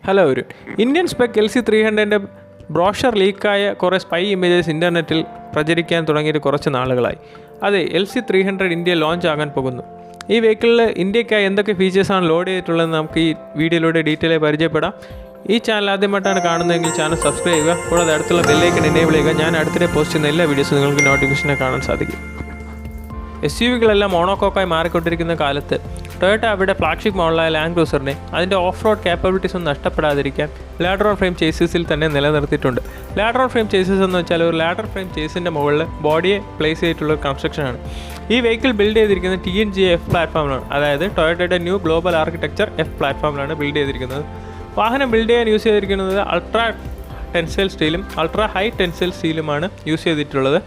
Hello ഒരു Indian spec LC300-ൻ്റെ brochure ലീക്കായ കുറേ spy images ഇൻ്റർനെറ്റിൽ പ്രചരിക്കാൻ തുടങ്ങിയിട്ട് കുറച്ച് നാളുകളായി. അതെ, LC300 ഇന്ത്യ ലോഞ്ച് ആകാൻ പോകുന്നു. ഈ വെഹിക്കിളിൽ ഇന്ത്യക്കായി എന്തൊക്കെ ഫീച്ചേഴ്സാണ് ലോഡ് ചെയ്തിട്ടുള്ളതെന്ന് നമുക്ക് ഈ വീഡിയോയിലൂടെ ഡീറ്റെയിൽ ആയി പരിചയപ്പെടാം. ഈ ചാനൽ ആദ്യമായിട്ടാണ് കാണുന്നതെങ്കിൽ ചാനൽ സബ്സ്ക്രൈബ് ചെയ്യുക, കൂടാതെ അടുത്തുള്ള ബെല്ലൈക്കൺ എനേബിൾ ചെയ്യുക. ഞാൻ അടുത്തിടെ പോസ്റ്റ് ചെയ്യുന്ന എല്ലാ വീഡിയോസും നിങ്ങൾക്ക് നോട്ടിഫിക്കേഷനെ കാണാൻ സാധിക്കും. SUVകളെല്ലാം മോണോക്കോക്കായി മാറിക്കൊണ്ടിരിക്കുന്ന കാലത്ത് ടൊയോട്ട അവിടെ ഫ്ലാഗ്ഷിപ്പ് മോഡലായ ലാൻഡ് ക്രൂസറിനെ അതിൻ്റെ ഓഫ് റോഡ് കേപ്പബിലിറ്റീസ് ഒന്നും നഷ്ടപ്പെടാതിരിക്കാൻ ലാഡർ ഓൺ ഫ്രെയിം ചേസിസിൽ തന്നെ നിലനിർത്തിയിട്ടുണ്ട്. ലാഡർ ഓൺ ഫ്രെയിം ചേസസ് എന്ന് വെച്ചാൽ ഒരു ലാഡർ ഫ്രെയിം ചേസിൻ്റെ മുകളിൽ ബോഡിയെ പ്ലേസ് ചെയ്തിട്ടുള്ള ഒരു കൺസ്ട്രക്ഷനാണ്. ഈ വെഹിക്കിൾ ബിൽഡ് ചെയ്തിരിക്കുന്നത് TNGA-F പ്ലാറ്റ്ഫോമിലാണ്. അതായത് ടൊയോട്ടയുടെ ന്യൂ ഗ്ലോബൽ ആർക്കിടെക്ചർ F പ്ലാറ്റ്ഫോമിലാണ് ബിൽഡ് ചെയ്തിരിക്കുന്നത്. വാഹനം ബിൽഡ് ചെയ്യാൻ യൂസ് ചെയ്തിരിക്കുന്നത് അൾട്രാ ടെൻസൈൽ സ്റ്റീലും അൾട്രാ ഹൈ ടെൻസൈൽ സ്റ്റീലുമാണ് യൂസ് ചെയ്തിട്ടുള്ളത്.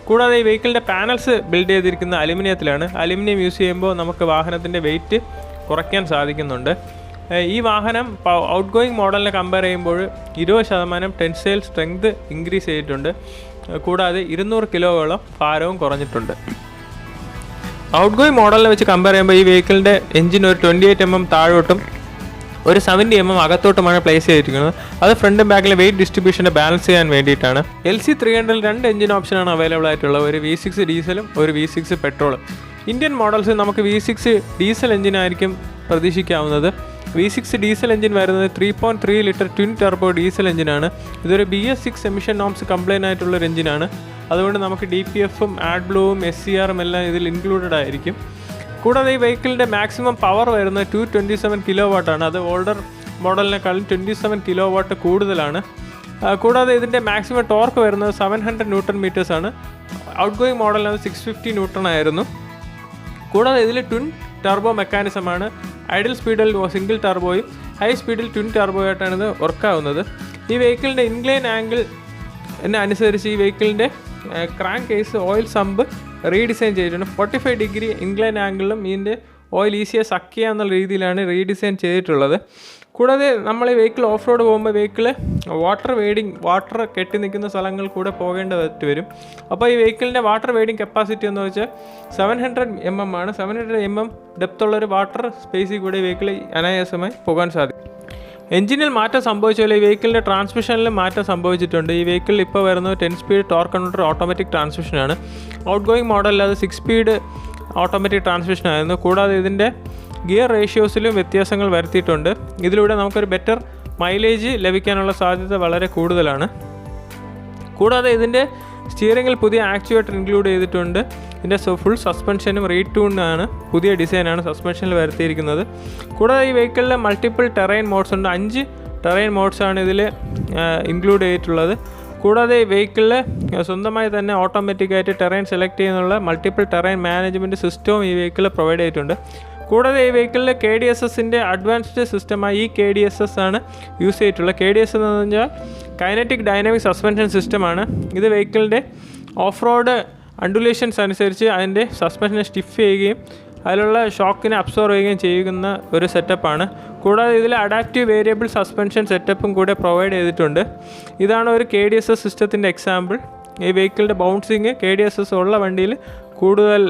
കൂടാതെ ഈ വെഹിക്കിളിൻ്റെ പാനൽസ് ബിൽഡ് ചെയ്തിരിക്കുന്ന അലുമിനിയത്തിലാണ്. അലുമിനിയം യൂസ് ചെയ്യുമ്പോൾ നമുക്ക് വാഹനത്തിൻ്റെ വെയിറ്റ് കുറയ്ക്കാൻ സാധിക്കുന്നുണ്ട്. ഈ വാഹനം ഔട്ട് ഗോയിങ് മോഡലിനെ കമ്പയർ ചെയ്യുമ്പോൾ 20% ടെൻസൈൽ സ്ട്രെങ്ത് ഇൻക്രീസ് ചെയ്തിട്ടുണ്ട്. കൂടാതെ 200 കിലോയോളം ഭാരവും കുറഞ്ഞിട്ടുണ്ട്. ഔട്ട് ഗോയിങ് മോഡലിനെ വെച്ച് കമ്പയർ ചെയ്യുമ്പോൾ ഈ വെഹിക്കിളിൻ്റെ എഞ്ചിൻ ഒരു 28 mm താഴോട്ടും ഒരു 70 mm അകത്തോട്ടുമാണ് പ്ലേസ് ചെയ്തിരിക്കുന്നത്. അത് ഫ്രണ്ടും ബാക്കിലെ വെയിറ്റ് ഡിസ്ട്രിബ്യൂഷനെ ബാലൻസ് ചെയ്യാൻ വേണ്ടിയിട്ടാണ്. LC300-ൽ 2 എഞ്ചിൻ ഓപ്ഷനാണ് അവൈലബിൾ ആയിട്ടുള്ളത്. ഒരു V6 ഡീസലും ഒരു V6 പെട്രോളും. ഇന്ത്യൻ മോഡൽസ് നമുക്ക് V6 ഡീസൽ എഞ്ചിനായിരിക്കും പ്രതീക്ഷിക്കാവുന്നത്. V6 ഡീസൽ എഞ്ചിൻ വരുന്നത് 3.3 ലിറ്റർ ട്വിൻ ടർബോ ഡീസൽ എഞ്ചിനാണ്. ഇതൊരു BS6 എമിഷൻ നോംസ് കംപ്ലൈൻ്റ് ആയിട്ടുള്ളൊരു എഞ്ചിനാണ്. അതുകൊണ്ട് നമുക്ക് DPF-ഉം AdBlueവും SCR-ഉം എല്ലാം ഇതിൽ ഇൻക്ലൂഡഡ് ആയിരിക്കും. കൂടാതെ ഈ വെഹിക്കിളിൻ്റെ മാക്സിമം പവർ വരുന്നത് 227 kW ആണ്. അത് ഓൾഡർ മോഡലിനേക്കാളും 27 kW കൂടുതലാണ്. കൂടാതെ ഇതിൻ്റെ മാക്സിമം ടോർക്ക് വരുന്നത് 700 Nm ആണ്. ഔട്ട് ഗോയിങ് മോഡലിന് 650 N ആയിരുന്നു. കൂടാതെ ഇതിൽ ട്വിൻ ടർബോ മെക്കാനിസമാണ്. ഐഡിൽ സ്പീഡിൽ സിംഗിൾ ടർബോയും ഹൈ സ്പീഡിൽ ട്വിൻ ടർബോയായിട്ടാണ് ഇത് വർക്കാവുന്നത്. ഈ വെഹിക്കിളിൻ്റെ ഇൻക്ലൈൻ ആംഗിൾ അനുസരിച്ച് ഈ വെഹിക്കിളിൻ്റെ crank case oil sump redesign ചെയ്തിട്ടുണ്ട്. 45 ഡിഗ്രി ഇൻക്ലൈൻ ആംഗിളിലും ഇതിൻ്റെ ഓയിൽ ഈസിയായി സക്ക് ചെയ്യാന്നുള്ള രീതിയിലാണ് റീഡിസൈൻ ചെയ്തിട്ടുള്ളത്. കൂടാതെ നമ്മൾ ഈ വെഹിക്കിൾ ഓഫ് റോഡ് പോകുമ്പോൾ വെഹിക്കിൾ വാട്ടർ കെട്ടി നിൽക്കുന്ന സ്ഥലങ്ങളിൽ കൂടെ പോകേണ്ടതായിട്ട് വരും. അപ്പോൾ ഈ വെഹിക്കിളിൻ്റെ വാട്ടർ വെയ്ഡിങ് കപ്പാസിറ്റി എന്ന് വെച്ചാൽ 700 mm ആണ്. 700 mm ഡെപ്തുള്ളൊരു വാട്ടർ സ്പേസിൽ കൂടെ വെഹിക്കിൾ അനായാസമായി പോകാൻ സാധിക്കും. എഞ്ചിനിൽ മാറ്റം സംഭവിച്ചാൽ ഈ വെഹിക്കിളിൻ്റെ ട്രാൻസ്മിഷനിലും മാറ്റം സംഭവിച്ചിട്ടുണ്ട്. ഈ വെഹിക്കിളിൽ ഇപ്പോൾ വരുന്നത് 10 സ്പീഡ് ടോർക്ക് കൺവെർട്ടർ ഓട്ടോമാറ്റിക് ട്രാൻസ്മിഷനാണ്. ഔട്ട് ഗോയിങ് മോഡലിൽ അത് 6 സ്പീഡ് ഓട്ടോമാറ്റിക് ട്രാൻസ്മിഷനായിരുന്നു. കൂടാതെ ഇതിൻ്റെ ഗിയർ റേഷ്യോസിലും വ്യത്യാസങ്ങൾ വരുത്തിയിട്ടുണ്ട്. ഇതിലൂടെ നമുക്കൊരു ബെറ്റർ മൈലേജ് ലഭിക്കാനുള്ള സാധ്യത വളരെ കൂടുതലാണ്. കൂടാതെ ഇതിൻ്റെ സ്റ്റിയറിങ്ങിൽ പുതിയ ആക്ച്വേറ്റർ ഇൻക്ലൂഡ് ചെയ്തിട്ടുണ്ട്. ഇതിൻ്റെ ഫുൾ സസ്പെൻഷനും റീട്യൂണാണ്, പുതിയ ഡിസൈനാണ് സസ്പെൻഷനിൽ വരുത്തിയിരിക്കുന്നത്. കൂടാതെ ഈ വെഹിക്കിളിൽ മൾട്ടിപ്പിൾ ടെറൈൻ മോഡ്സ് ഉണ്ട്. 5 ടെറൈൻ മോഡ്സാണ് ഇതിൽ ഇൻക്ലൂഡ് ചെയ്തിട്ടുള്ളത്. കൂടാതെ ഈ വെഹിക്കിളിൽ സ്വന്തമായി തന്നെ ഓട്ടോമാറ്റിക്കായിട്ട് ടെറൈൻ സെലക്ട് ചെയ്യുന്നുള്ള മൾട്ടിപ്പിൾ ടെറൈൻ മാനേജ്മെൻറ്റ് സിസ്റ്റവും ഈ വെഹിക്കിളിൽ പ്രൊവൈഡ് ചെയ്തിട്ടുണ്ട്. കൂടാതെ ഈ വെഹിക്കിളിൽ KDSSൻ്റെ അഡ്വാൻസ്ഡ് സിസ്റ്റമായി ഈ KDSS ആണ് യൂസ് ചെയ്തിട്ടുള്ളത്. KDSS എന്ന് പറഞ്ഞാൽ കൈനറ്റിക് ഡൈനാമിക് സസ്പെൻഷൻ സിസ്റ്റമാണ്. ഇത് വെഹിക്കിളിൻ്റെ ഓഫ് റോഡ് അണ്ടുലേഷൻസ് അനുസരിച്ച് അതിൻ്റെ സസ്പെൻഷനെ സ്റ്റിഫ് ചെയ്യുകയും അതിലുള്ള ഷോക്കിനെ അബ്സോർവ് ചെയ്യുകയും ചെയ്യുന്ന ഒരു സെറ്റപ്പാണ്. കൂടാതെ ഇതിൽ അഡാപ്റ്റീവ് വേരിയബിൾ സസ്പെൻഷൻ സെറ്റപ്പും കൂടെ പ്രൊവൈഡ് ചെയ്തിട്ടുണ്ട്. ഇതാണ് ഒരു KDSS സിസ്റ്റത്തിൻ്റെ എക്സാമ്പിൾ. ഈ വെഹിക്കിളിൻ്റെ ബൗൺസിങ് KDSS ഉള്ള വണ്ടിയിൽ കൂടുതൽ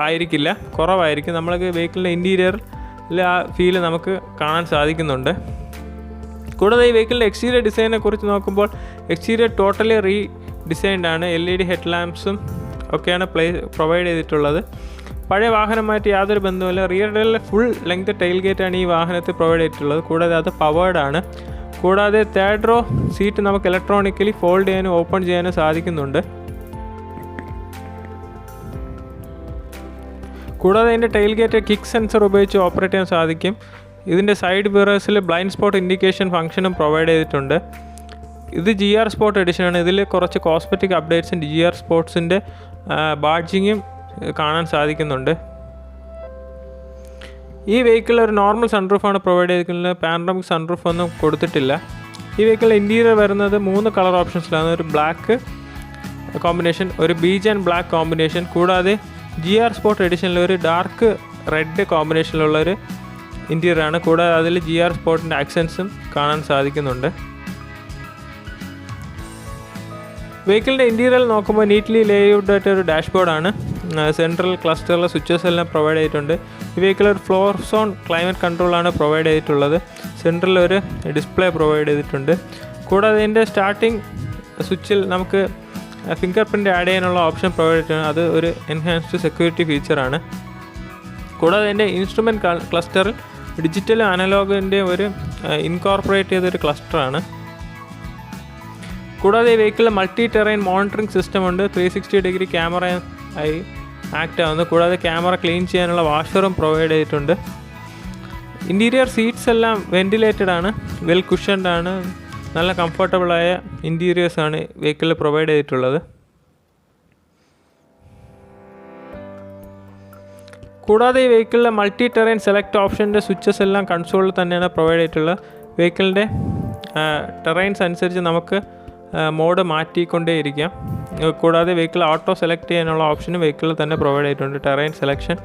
ആയിരിക്കില്ല, കുറവായിരിക്കും. നമ്മൾക്ക് വെഹിക്കിളിൻ്റെ ഇൻറ്റീരിയറിൽ ആ ഫീല് നമുക്ക് കാണാൻ സാധിക്കുന്നുണ്ട്. കൂടാതെ ഈ വെഹിക്കിളിൻ്റെ എക്സ്റ്റീരിയർ ഡിസൈനെ കുറിച്ച് നോക്കുമ്പോൾ എക്സ്റ്റീരിയർ ടോട്ടലി റീഡിസൈൻഡ് ആണ്. LED ഹെഡ് ലാംപ്സും ഒക്കെയാണ് പ്രൊവൈഡ് ചെയ്തിട്ടുള്ളത്. പഴയ വാഹനമായിട്ട് യാതൊരു ബന്ധവുമില്ല. റിയറിൽ ഫുൾ ലെങ്ത് ടൈൽ ഗേറ്റാണ് ഈ വാഹനത്തിൽ പ്രൊവൈഡ് ചെയ്തിട്ടുള്ളത്. കൂടാതെ അത് പവേർഡ് ആണ്. കൂടാതെ തേർഡ് റോ സീറ്റ് നമുക്ക് ഇലക്ട്രോണിക്കലി ഫോൾഡ് ചെയ്യാനും ഓപ്പൺ ചെയ്യാനും സാധിക്കുന്നുണ്ട്. കൂടാതെ ഇതിൻ്റെ ടൈൽ ഗേറ്റ് കിക്ക് സെൻസർ ഉപയോഗിച്ച് ഓപ്പറേറ്റ് ചെയ്യാൻ സാധിക്കും. ഇതിൻ്റെ സൈഡ് മിറേഴ്സിൽ ബ്ലൈൻഡ് സ്പോട്ട് ഇൻഡിക്കേഷൻ ഫംഗ്ഷനും പ്രൊവൈഡ് ചെയ്തിട്ടുണ്ട്. ഇത് GR സ്പോർട്ട് എഡിഷനാണ്. ഇതിൽ കുറച്ച് കോസ്മെറ്റിക് അപ്ഡേറ്റ്സും GR സ്പോർട്സിൻ്റെ ബാഡ്ജിങ്ങും കാണാൻ സാധിക്കുന്നുണ്ട്. ഈ വെഹിക്കിൾ ഒരു നോർമൽ സൺറൂഫാണ് പ്രൊവൈഡ് ചെയ്തിരിക്കുന്നത്. പാനറമിക് സൺറൂഫ് ഒന്നും കൊടുത്തിട്ടില്ല. ഈ വെഹിക്കിൾ ഇൻറ്റീരിയർ വരുന്നത് 3 കളർ ഓപ്ഷൻസിലാണ്. ഒരു ബ്ലാക്ക് കോമ്പിനേഷൻ, ഒരു ബീജ് ആൻഡ് ബ്ലാക്ക് കോമ്പിനേഷൻ, കൂടാതെ GR സ്പോർട്ട് എഡിഷനിൽ ഒരു ഡാർക്ക് റെഡ് കോമ്പിനേഷനിലുള്ളൊരു ഇൻറ്റീരിയറാണ്. കൂടാതെ അതിൽ GR സ്പോർട്ടിൻ്റെ ആക്സൻസും കാണാൻ സാധിക്കുന്നുണ്ട്. വെഹിക്കിളിൻ്റെ ഇൻറ്റീരിയൽ നോക്കുമ്പോൾ നീറ്റ്ലി ലേഔട്ട് ആയിട്ട് ഒരു ഡാഷ്ബോർഡാണ്. സെൻട്രൽ ക്ലസ്റ്ററിലെ സ്വിച്ചസ് എല്ലാം പ്രൊവൈഡ് ചെയ്തിട്ടുണ്ട്. ഈ വെഹിക്കിൾ ഒരു ഫ്ലോർ സോൺ ക്ലൈമറ്റ് കൺട്രോളാണ് പ്രൊവൈഡ് ചെയ്തിട്ടുള്ളത്. സെൻട്രൽ ഒരു ഡിസ്പ്ലേ പ്രൊവൈഡ് ചെയ്തിട്ടുണ്ട്. കൂടാതെ ഇതിൻ്റെ സ്റ്റാർട്ടിംഗ് സ്വിച്ചിൽ നമുക്ക് ഫിംഗർ പ്രിൻ്റ് ആഡ് ചെയ്യാനുള്ള ഓപ്ഷൻ പ്രൊവൈഡ് ചെയ്തിട്ടുണ്ട്. അത് ഒരു എൻഹാൻസ്ഡ് സെക്യൂരിറ്റി ഫീച്ചറാണ്. കൂടാതെ ഇതിൻ്റെ ഇൻസ്ട്രുമെൻറ്റ് ക്ലസ്റ്ററിൽ ഡിജിറ്റൽ അനലോഗിൻ്റെ ഒരു ഇൻകോർപ്പറേറ്റ് ചെയ്തൊരു ക്ലസ്റ്ററാണ്. കൂടാതെ ഈ വെഹിക്കിളിൽ മൾട്ടി ടെറൈൻ മോണിറ്ററിംഗ് സിസ്റ്റം ഉണ്ട്. 360 ഡിഗ്രി ക്യാമറ ആയി ആക്ട് ആവുന്നു. കൂടാതെ ക്യാമറ ക്ലീൻ ചെയ്യാനുള്ള വാഷറും പ്രൊവൈഡ് ചെയ്തിട്ടുണ്ട്. ഇൻറ്റീരിയർ സീറ്റ്സ് എല്ലാം വെൻറ്റിലേറ്റഡ് ആണ്, വെൽ കുഷൻഡ് ആണ്, നല്ല കംഫർട്ടബിളായ ഇൻറ്റീരിയേഴ്സാണ് വെഹിക്കിളിൽ പ്രൊവൈഡ് ചെയ്തിട്ടുള്ളത്. കൂടാതെ ഈ വെഹിക്കിളിലെ മൾട്ടി ടെറൈൻ സെലക്ട് ഓപ്ഷൻ്റെ സ്വിച്ചസ് എല്ലാം കൺസോളിൽ തന്നെയാണ് പ്രൊവൈഡ് ചെയ്തിട്ടുള്ളത്. വെഹിക്കിളിൻ്റെ ടെറൈൻസ് അനുസരിച്ച് നമുക്ക് മോഡ് മാറ്റിക്കൊണ്ടേയിരിക്കാം. കൂടാതെ വെഹിക്കിൾ ഓട്ടോ സെലക്ട് ചെയ്യാനുള്ള ഓപ്ഷനും വെഹിക്കിളിൽ തന്നെ പ്രൊവൈഡ് ചെയ്തിട്ടുണ്ട്. Terrain selection.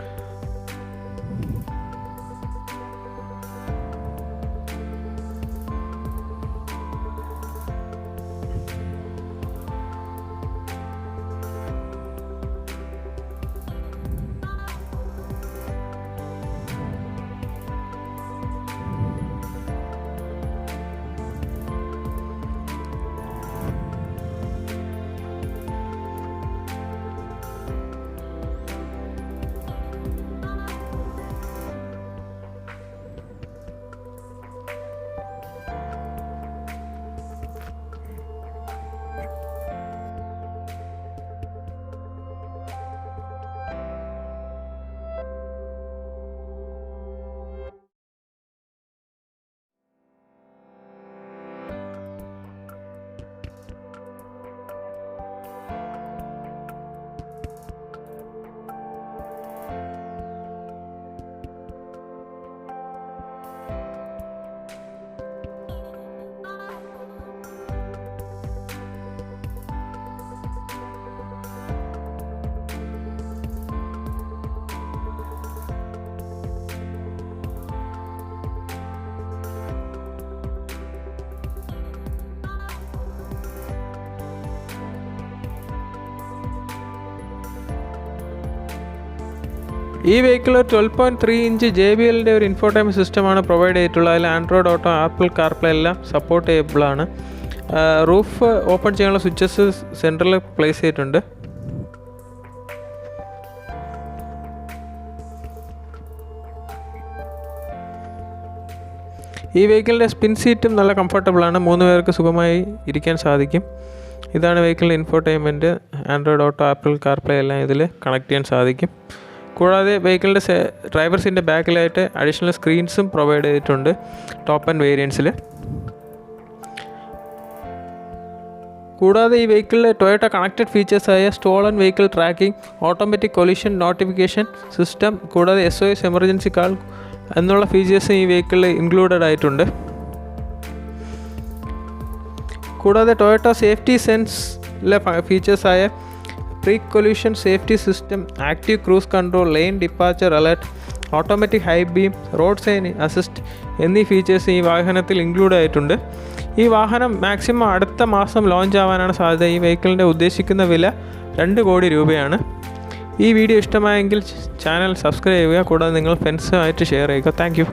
ഈ വെഹിക്കിൾ 12.3 ഇഞ്ച് JBLൻ്റെ ഒരു ഇൻഫോടൈൻമെൻറ്റ് സിസ്റ്റമാണ് പ്രൊവൈഡ് ചെയ്തിട്ടുള്ളത്. അതിൽ ആൻഡ്രോയിഡ് ഓട്ടോ, ആപ്പിൾ കാർപ്ലേ എല്ലാം സപ്പോർട്ട് ചെയ്യബിളാണ്. റൂഫ് ഓപ്പൺ ചെയ്യാനുള്ള സ്വിച്ചസ് സെൻട്രലിൽ പ്ലേസ് ചെയ്തിട്ടുണ്ട്. ഈ വെഹിക്കിളിൻ്റെ സ്പിൻ സീറ്റും നല്ല കംഫർട്ടബിളാണ്. 3 പേർക്ക് സുഖമായി ഇരിക്കാൻ സാധിക്കും. ഇതാണ് വെഹിക്കിളിൻ്റെ infotainment. Android auto, Apple CarPlay എല്ലാം ഇതിൽ കണക്ട് ചെയ്യാൻ സാധിക്കും. കൂടാതെ വെഹിക്കിളിൻ്റെ ഡ്രൈവർസിൻ്റെ ബാക്കിലായിട്ട് അഡീഷണൽ സ്ക്രീൻസും പ്രൊവൈഡ് ചെയ്തിട്ടുണ്ട് ടോപ്പ് ആൻഡ് വേരിയൻസിൽ. കൂടാതെ ഈ വെഹിക്കിളിൽ ടൊയോട്ട കണക്റ്റഡ് ഫീച്ചേഴ്സായ stolen vehicle tracking, automatic collision notification system, കൂടാതെ SOS എമർജൻസി കാൾ എന്നുള്ള ഫീച്ചേഴ്സ് ഈ വെഹിക്കിളിൽ ഇൻക്ലൂഡഡ് ആയിട്ടുണ്ട്. കൂടാതെ ടൊയോട്ട സേഫ്റ്റി സെൻസിലെ ഫീച്ചേഴ്സായ pre collision safety system, active cruise control, lane departure alert, automatic high beam, road sign assist എന്നീ ഫീച്ചേഴ്സ് ഈ വാഹനത്തിൽ ഇൻക്ലൂഡ് ആയിട്ടുണ്ട്. ഈ വാഹനം മാക്സിമം അടുത്ത മാസം ലോഞ്ച് ആവാനാണ് സാധ്യത. ഈ വെഹിക്കിളിൻ്റെ ഉദ്ദേശിക്കുന്ന വില 2 കോടി രൂപയാണ്. ഈ വീഡിയോ ഇഷ്ടമായെങ്കിൽ ചാനൽ സബ്സ്ക്രൈബ് ചെയ്യുക. കൂടാതെ നിങ്ങൾ ഫ്രണ്ട്സുമായിട്ട് ഷെയർ ചെയ്യുക. Thank you.